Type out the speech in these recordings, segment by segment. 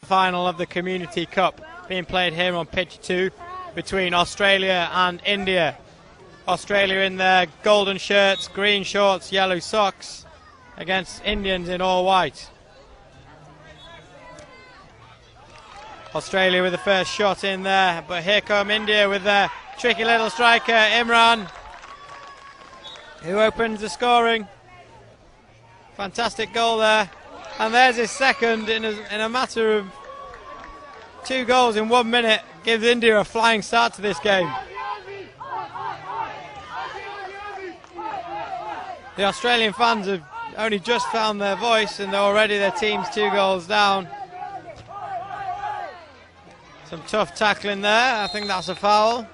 Final of the Community Cup being played here on pitch 2 between Australia and India. Australia in their golden shirts, green shorts, yellow socks, against Indians in all white. Australia with the first shot in there, but here come India with their tricky little striker, Imran, who opens the scoring. Fantastic goal there. And there's his second in a matter of 2 goals in 1 minute. Gives India a flying start to this game. The Australian fans have only just found their voice and already their team's 2 goals down. Some tough tackling there. I think that's a foul.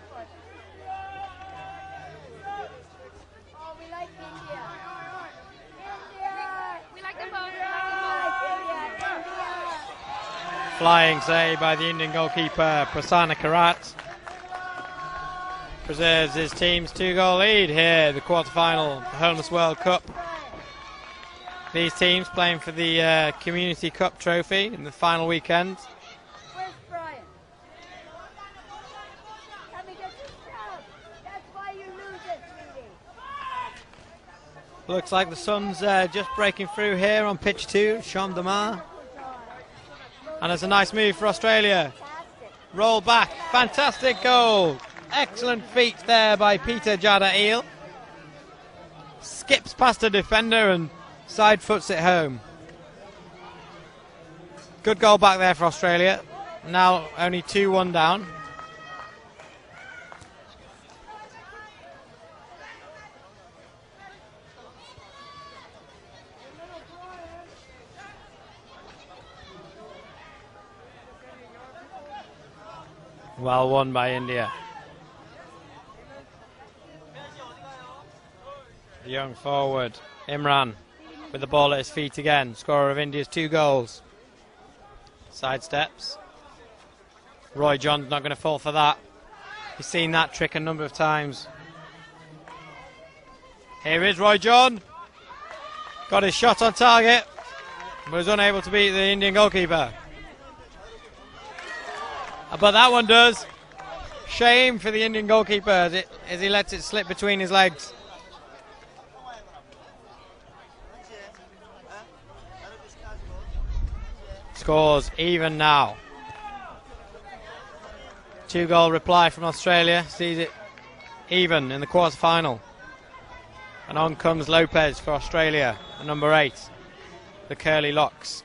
Flying save by the Indian goalkeeper Prasanna Karat. Preserves his team's 2-goal lead here, the quarter-final of the Homeless World Cup. These teams playing for the Community Cup trophy in the final weekend. Where's Brian? Let me get this down. That's why you lose it, sweetie. Looks like the sun's just breaking through here on pitch 2, Champ de Mars. And it's a nice move for Australia. Roll back, fantastic goal. Excellent feet there by Peter Jada-Eel. Skips past a defender and side foots it home. Good goal back there for Australia. Now only 2-1 down. Well won by India. The young forward, Imran, with the ball at his feet again. Scorer of India's 2 goals. Sidesteps. Roy John's not going to fall for that. He's seen that trick a number of times. Here is Roy John. Got his shot on target, but was unable to beat the Indian goalkeeper. But that one does. Shame for the Indian goalkeeper as he lets it slip between his legs. Scores even now. 2-goal reply from Australia sees it even in the quarter-final. And on comes Lopez for Australia, the number 8, the curly locks.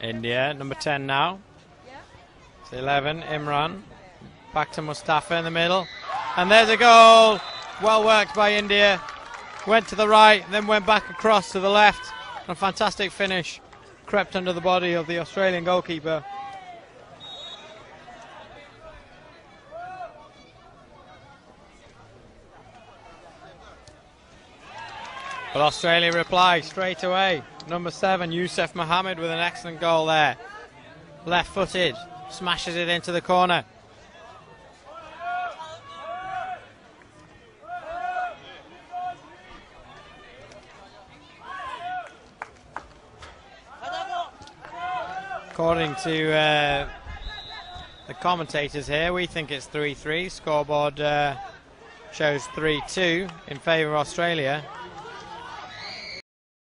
India, number 10 now. It's 11, Imran. Back to Mustafa in the middle. And there's a goal. Well worked by India. Went to the right, then went back across to the left. And a fantastic finish. Crept under the body of the Australian goalkeeper. But Australia replies straight away. Number 7, Youssef Mohammed with an excellent goal there. Left-footed, smashes it into the corner. According to the commentators here, we think it's 3-3. Scoreboard shows 3-2 in favour of Australia.